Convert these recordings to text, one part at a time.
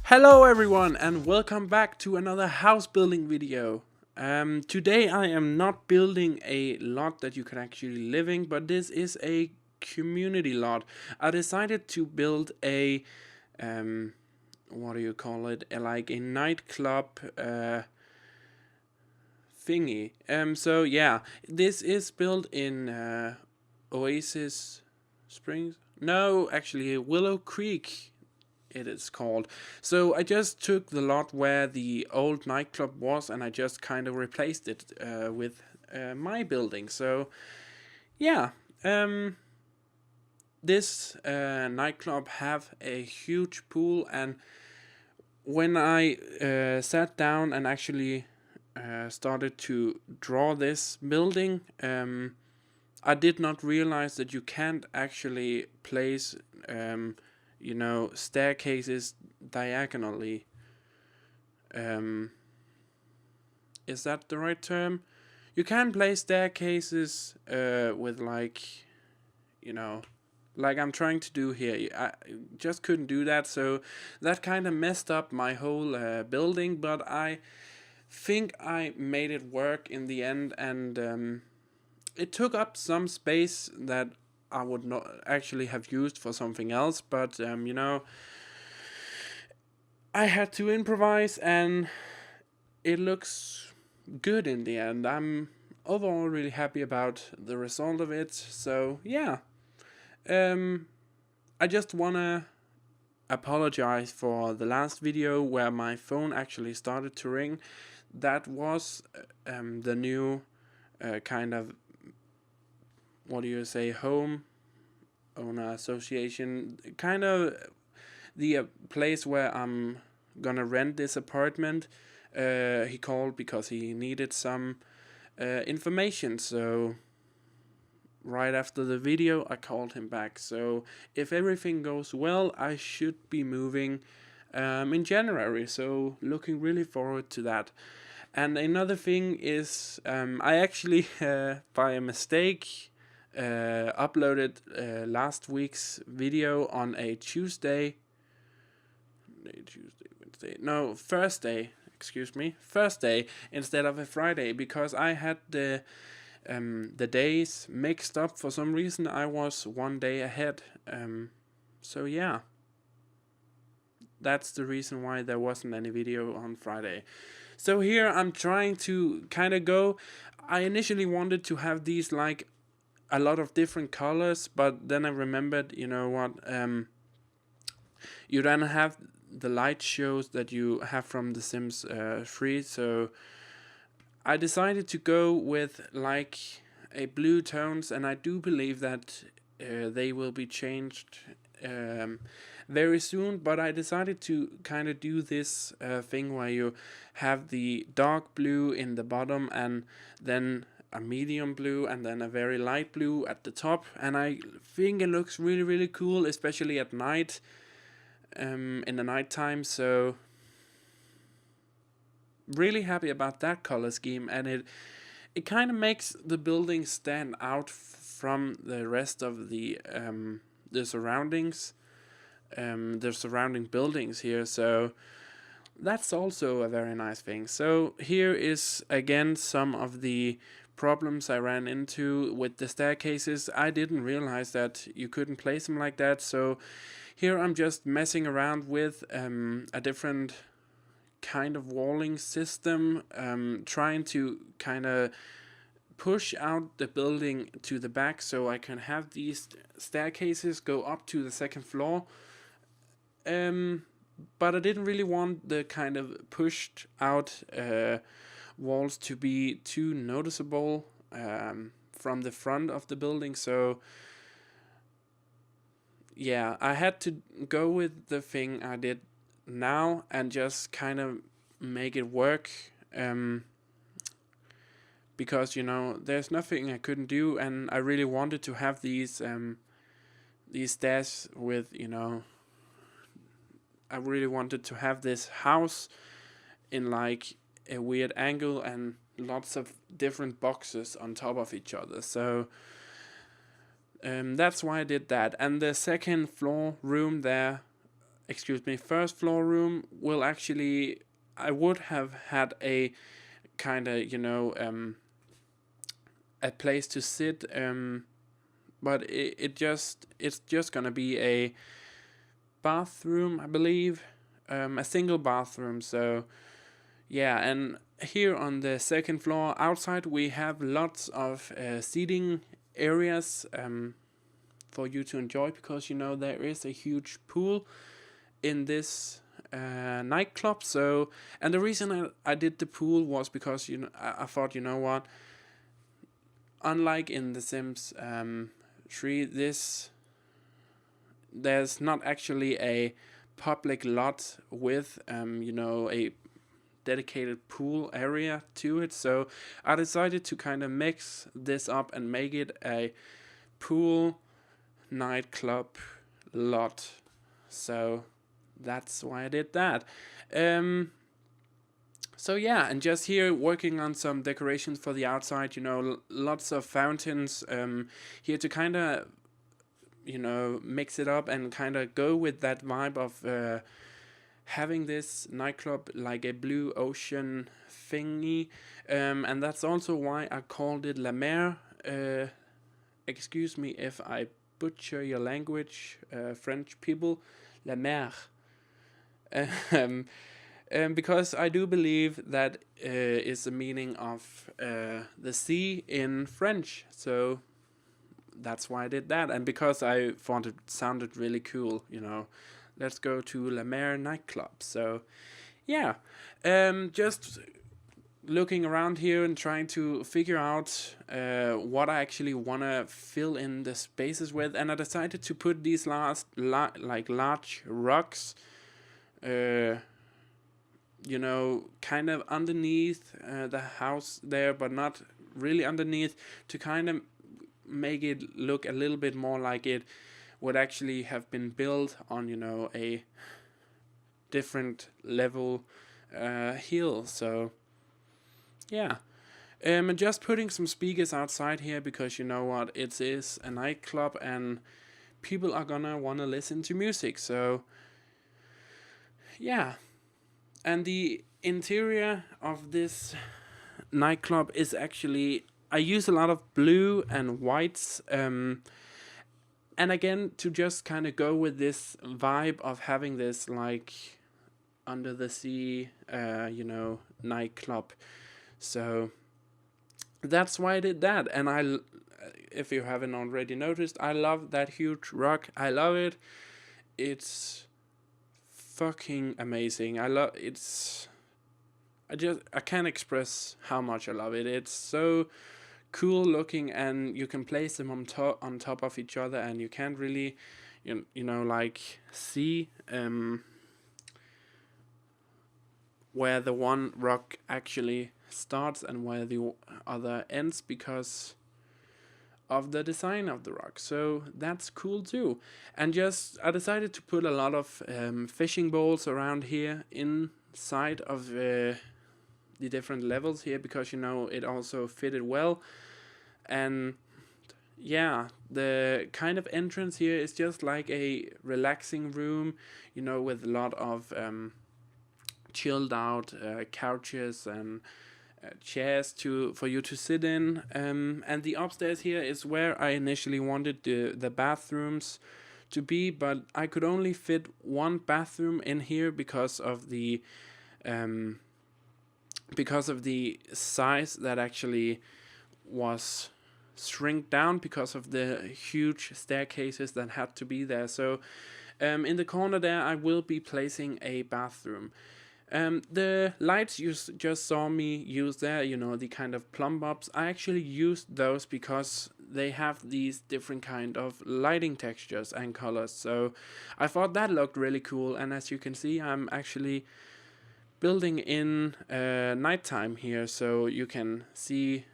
Hello everyone and welcome back to another house building video. Today I am not building a lot that you can actually live in, but this is a community lot. I decided to build a, what do you call it, like a nightclub thingy. So yeah, this is built in Oasis Springs? No, actually Willow Creek it is called. So I just took the lot where the old nightclub was and I just kind of replaced it with my building. So yeah, this nightclub have a huge pool, and when I sat down and actually started to draw this building, I did not realize that you can't actually place staircases diagonally. Is that the right term? You can place staircases with like I'm trying to do here. I just couldn't do that, so that kind of messed up my whole building, but I think I made it work in the end, and it took up some space that I would not actually have used for something else, but I had to improvise, and it looks good in the end. I'm overall really happy about the result of it. So yeah, I just wanna apologize for the last video where my phone actually started to ring. That was the new kind of, what do you say, home owner association, kind of the place where I'm gonna rent this apartment. He called because he needed some information, so right after the video I called him back. So if everything goes well, I should be moving in January, so looking really forward to that. And another thing is, I actually by a mistake uploaded last week's video on a Tuesday, Wednesday, no, Thursday, excuse me, Thursday instead of a Friday, because I had the days mixed up for some reason. I was one day ahead. So yeah, that's the reason why there wasn't any video on Friday. So here I'm trying to kind of go. I initially wanted to have these like a lot of different colors, but then I remembered, you know what, you don't have the light shows that you have from The Sims 3, so I decided to go with like a blue tones, and I do believe that they will be changed very soon, but I decided to kind of do this thing where you have the dark blue in the bottom and then a medium blue and then a very light blue at the top, and I think it looks really really cool, especially at night, in the nighttime. So really happy about that color scheme, and it kind of makes the building stand out from the rest of the surroundings, the surrounding buildings here. So that's also a very nice thing. So here is again some of the problems I ran into with the staircases. I didn't realize that you couldn't place them like that, so here I'm just messing around with a different kind of walling system, trying to kind of push out the building to the back so I can have these staircases go up to the second floor. But I didn't really want the kind of pushed out walls to be too noticeable from the front of the building. So yeah, I had to go with the thing I did now and just kind of make it work, because there's nothing I couldn't do, and I really wanted to have these stairs with, I really wanted to have this house in like a weird angle and lots of different boxes on top of each other. So that's why I did that. And the second floor room there excuse me, first floor room will actually, I would have had a kind of, a place to sit, but it's just gonna be a bathroom, I believe, a single bathroom. So yeah, and here on the second floor outside we have lots of seating areas for you to enjoy, because there is a huge pool in this nightclub. So, and the reason I did the pool was because I thought, what, unlike in The Sims 3, there's not actually a public lot with a dedicated pool area to it. So I decided to kind of mix this up and make it a pool nightclub lot. So that's why I did that. So yeah, and just here working on some decorations for the outside, lots of fountains here to kind of mix it up and kind of go with that vibe of having this nightclub like a blue ocean thingy. And that's also why I called it La Mer. Excuse me if I butcher your language, French people. La Mer. Because I do believe that is the meaning of the sea in French. So that's why I did that. And because I thought it sounded really cool, let's go to La Mer NightClub. So yeah, just looking around here and trying to figure out what I actually want to fill in the spaces with. And I decided to put these large rocks, kind of underneath the house there, but not really underneath, to kind of make it look a little bit more like it would actually have been built on, a different level hill. So yeah, and just putting some speakers outside here, because you know what, it is a nightclub and people are gonna wanna listen to music. So yeah, and the interior of this nightclub is actually, I use a lot of blue and whites, and again to just kind of go with this vibe of having this like under the sea nightclub. So that's why I did that. And if you haven't already noticed, I love that huge rock. I love it. It's fucking amazing. I can't express how much I love it. It's so cool looking, and you can place them on top of each other, and you can't really see where the one rock actually starts and where the other ends, because of the design of the rock. So that's cool too. And I decided to put a lot of fishing bowls around here inside of the different levels here, because it also fitted well. And yeah, the kind of entrance here is just like a relaxing room, with a lot of chilled out couches and chairs for you to sit in. And the upstairs here is where I initially wanted the bathrooms to be, but I could only fit one bathroom in here because of the size that actually was shrink down because of the huge staircases that had to be there. So in the corner there I will be placing a bathroom. The lights you just saw me use there, the kind of plumb bobs, I actually used those because they have these different kind of lighting textures and colors. So I thought that looked really cool, and as you can see, I'm actually building in nighttime here, so you can see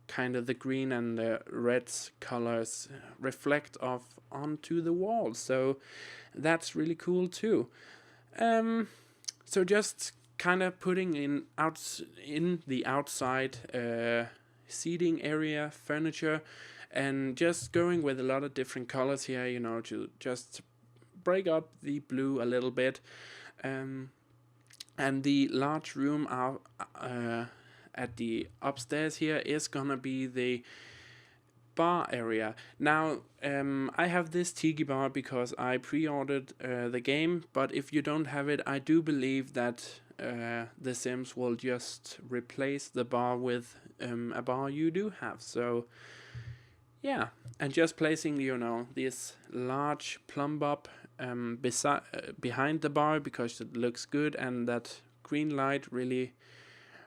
kind of the green and the red colors reflect off onto the wall. So that's really cool too. So just kind of putting in the outside seating area, furniture, and just going with a lot of different colors here, to just break up the blue a little bit. And the large room at the upstairs here is gonna be the bar area. Now I have this tiki bar because I pre-ordered the game, but if you don't have it, I do believe that The Sims will just replace the bar with a bar you do have. So yeah, and just placing, you know, this large plumb bob behind the bar because it looks good, and that green light really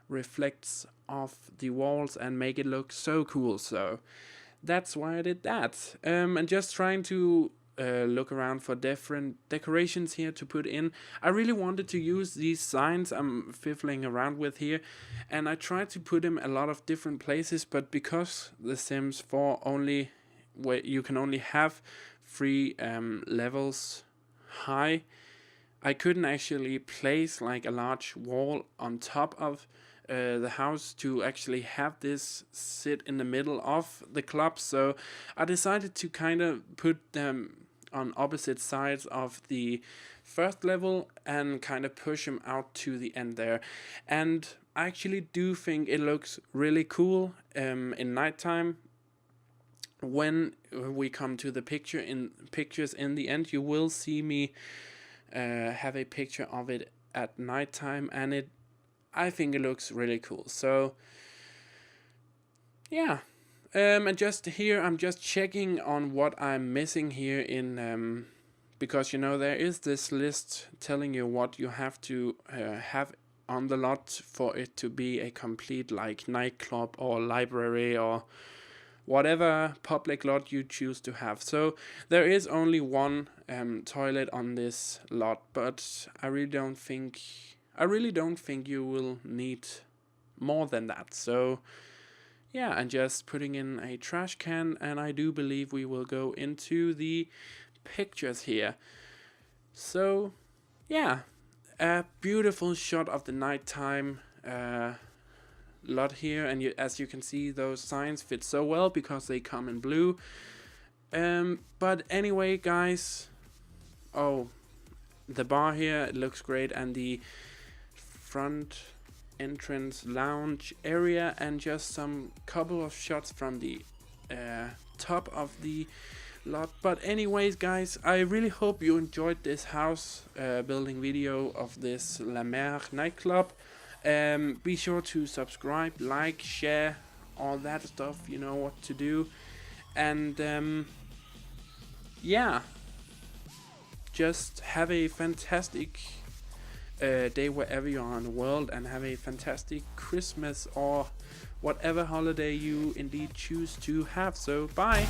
reflects off the walls and make it look so cool. So that's why I did that. And just trying to look around for different decorations here to put in. I really wanted to use these signs I'm fiddling around with here, and I tried to put them a lot of different places, but because The Sims 4 only, where you can only have 3 levels high, I couldn't actually place like a large wall on top of the house to actually have this sit in the middle of the club. So I decided to kind of put them on opposite sides of the first level and kind of push them out to the end there. And I actually do think it looks really cool in nighttime. When we come to the pictures in the end, you will see me have a picture of it at nighttime, and I think it looks really cool. So yeah, and just here I'm just checking on what I'm missing here in because, you know, there is this list telling you what you have to have on the lot for it to be a complete like nightclub or library or whatever public lot you choose to have. So there is only one toilet on this lot, but I really don't think you will need more than that. So yeah, and just putting in a trash can, and I do believe we will go into the pictures here. So yeah, a beautiful shot of the nighttime lot here, and as you can see, those signs fit so well because they come in blue. But anyway, guys, the bar here, it looks great, and the front entrance lounge area, and just some couple of shots from the top of the lot. But anyways, guys, I really hope you enjoyed this house building video of this Mer NightClub. Be sure to subscribe, like, share, all that stuff, you know what to do. And yeah, just have a fantastic day wherever you are in the world, and have a fantastic Christmas or whatever holiday you indeed choose to have. So bye.